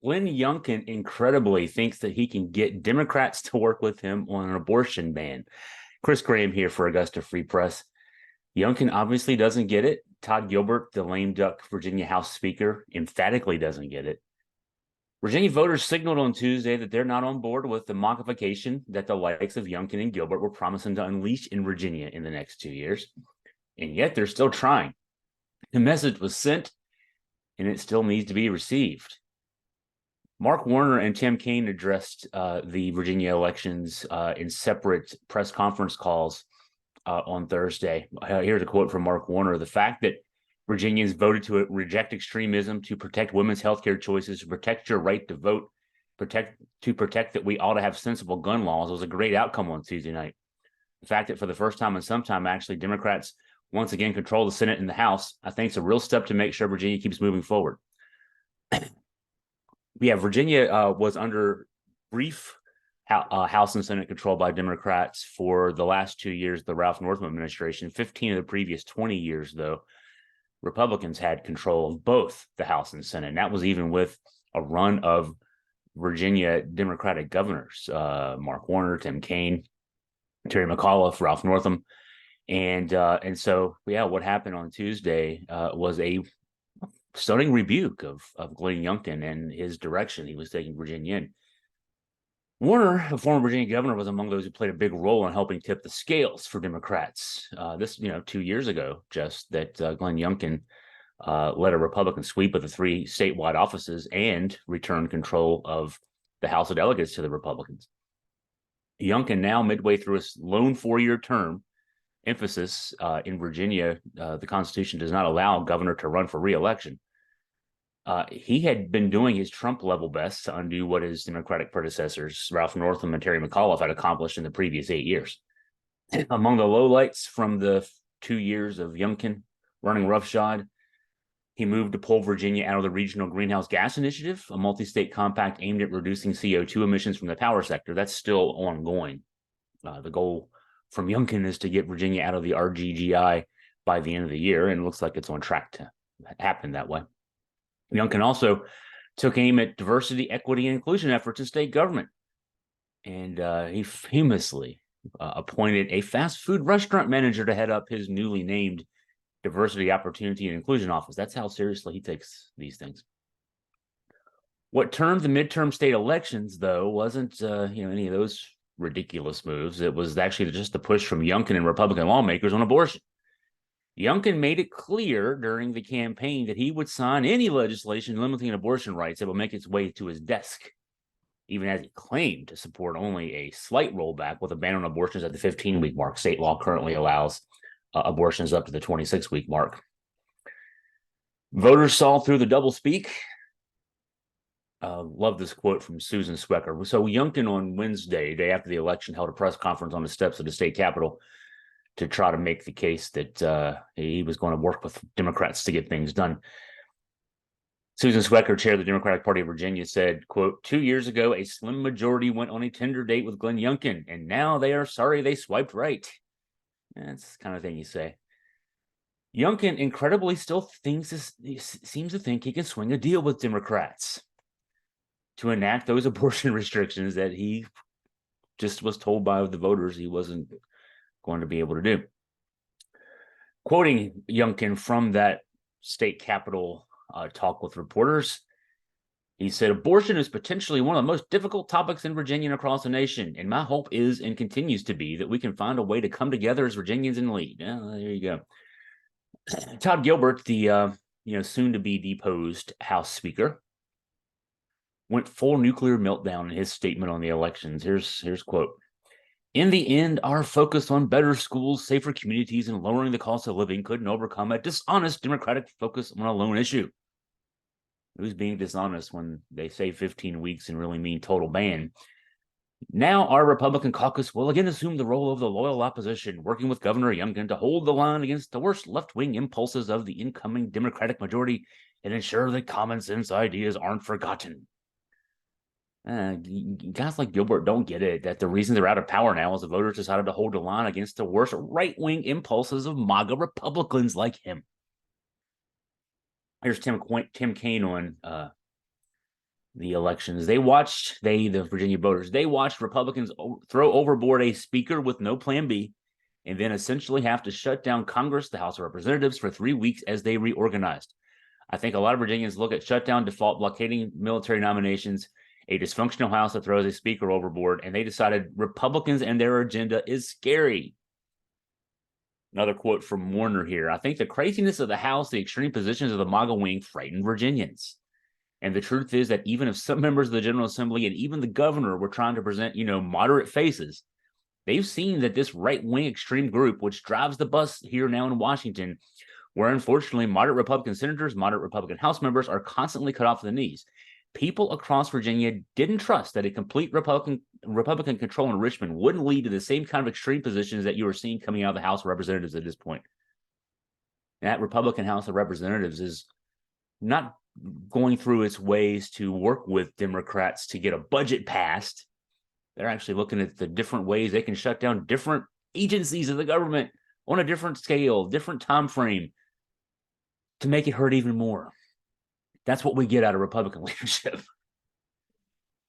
Glenn Youngkin incredibly thinks that he can get Democrats to work with him on an abortion ban. Chris Graham here for Augusta Free Press. Youngkin obviously doesn't get it. Todd Gilbert, the lame duck Virginia House Speaker, emphatically doesn't get it. Virginia voters signaled on Tuesday that they're not on board with the MAGA-fication that the likes of Youngkin and Gilbert were promising to unleash in Virginia in the next 2 years. And yet they're still trying. The message was sent, and it still needs to be received. Mark Warner and Tim Kaine addressed the Virginia elections in separate press conference calls on Thursday. Here's a quote from Mark Warner. The fact that Virginians voted to reject extremism, to protect women's health care choices, to protect your right to vote, to protect that we ought to have sensible gun laws was a great outcome on Tuesday night. The fact that for the first time in some time, actually, Democrats once again control the Senate and the House, I think is a real step to make sure Virginia keeps moving forward. Yeah, Virginia was under brief House and Senate control by Democrats for the last 2 years of the Ralph Northam administration. 15 of the previous 20 years, though, Republicans had control of both the House and Senate. And that was even with a run of Virginia Democratic governors, Mark Warner, Tim Kaine, Terry McAuliffe, Ralph Northam. And so, yeah, what happened on Tuesday was a stunning rebuke of Glenn Youngkin and his direction he was taking Virginia in. Warner, a former Virginia governor, was among those who played a big role in helping tip the scales for Democrats. This, 2 years ago, just that Glenn Youngkin led a Republican sweep of the 3 statewide offices and returned control of the House of Delegates to the Republicans. Youngkin, now midway through his lone 4-year term, emphasis in Virginia, the Constitution does not allow a governor to run for re-election. He had been doing his Trump level best to undo what his Democratic predecessors, Ralph Northam and Terry McAuliffe, had accomplished in the previous 8 years. Among the lowlights from the 2 years of Youngkin running roughshod, he moved to pull Virginia out of the Regional Greenhouse Gas Initiative, a multi-state compact aimed at reducing CO2 emissions from the power sector. That's still ongoing. The goal from Youngkin is to get Virginia out of the RGGI by the end of the year, and it looks like it's on track to happen that way. Youngkin also took aim at diversity, equity, and inclusion efforts in state government. And he famously appointed a fast food restaurant manager to head up his newly named Diversity, Opportunity, and Inclusion Office. That's how seriously he takes these things. What turned the midterm state elections, though, wasn't any of those ridiculous moves. It was actually just the push from Youngkin and Republican lawmakers on abortion. Youngkin made it clear during the campaign that he would sign any legislation limiting abortion rights that would make its way to his desk, even as he claimed to support only a slight rollback with a ban on abortions at the 15-week mark. State law currently allows abortions up to the 26-week mark. Voters saw through the doublespeak. Love this quote from Susan Swecker. So Youngkin on Wednesday, day after the election, held a press conference on the steps of the state capitol to try to make the case that he was going to work with Democrats to get things done. Susan Swecker, chair of the Democratic Party of Virginia, said, quote, 2 years ago, a slim majority went on a Tinder date with Glenn Youngkin, and now they are sorry they swiped right. That's the kind of thing you say. Youngkin incredibly still seems to think he can swing a deal with Democrats to enact those abortion restrictions that he just was told by the voters he wasn't going to be able to do. Quoting Youngkin from that state capitol talk with reporters, he said, abortion is potentially one of the most difficult topics in Virginia and across the nation. And my hope is and continues to be that we can find a way to come together as Virginians and lead. There you go. Todd Gilbert, the soon to be deposed House Speaker, went full nuclear meltdown in his statement on the elections. Here's quote. In the end, our focus on better schools, safer communities, and lowering the cost of living couldn't overcome a dishonest Democratic focus on a lone issue. Who's being dishonest when they say 15 weeks and really mean total ban? Now our Republican caucus will again assume the role of the loyal opposition, working with Governor Youngkin to hold the line against the worst left-wing impulses of the incoming Democratic majority and ensure that common sense ideas aren't forgotten. Guys like Gilbert don't get it, that the reason they're out of power now is the voters decided to hold the line against the worst right-wing impulses of MAGA Republicans like him. Here's Tim Kaine on the elections. The Virginia voters, they watched Republicans throw overboard a speaker with no plan B, and then essentially have to shut down Congress, the House of Representatives, for 3 weeks as they reorganized. I think a lot of Virginians look at shutdown, default, blockading military nominations, a dysfunctional House that throws a speaker overboard, and they decided Republicans and their agenda is scary. Another quote from Warner here. I think the craziness of the House, the extreme positions of the MAGA wing frightened Virginians. And the truth is that even if some members of the General Assembly and even the governor were trying to present, moderate faces, they've seen that this right-wing extreme group, which drives the bus here now in Washington, where unfortunately moderate Republican senators, moderate Republican House members are constantly cut off the knees. People across Virginia didn't trust that a complete Republican control in Richmond wouldn't lead to the same kind of extreme positions that you are seeing coming out of the House of Representatives at this point. That Republican House of Representatives is not going through its ways to work with Democrats to get a budget passed. They're actually looking at the different ways they can shut down different agencies of the government on a different scale, different time frame, to make it hurt even more. That's what we get out of Republican leadership.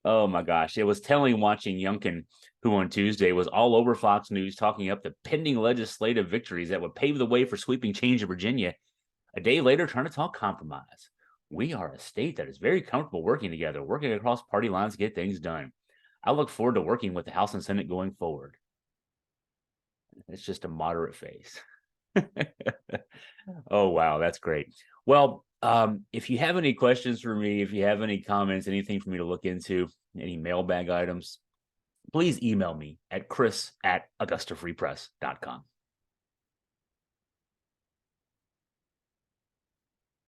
Oh my gosh. It was telling watching Youngkin, who on Tuesday was all over Fox News talking up the pending legislative victories that would pave the way for sweeping change in Virginia. A day later, trying to talk compromise. We are a state that is very comfortable working together, working across party lines to get things done. I look forward to working with the House and Senate going forward. It's just a moderate face. Oh, wow. That's great. Well, if you have any questions for me, if you have any comments, anything for me to look into, any mailbag items, please email me at chris@augustafreepress.com.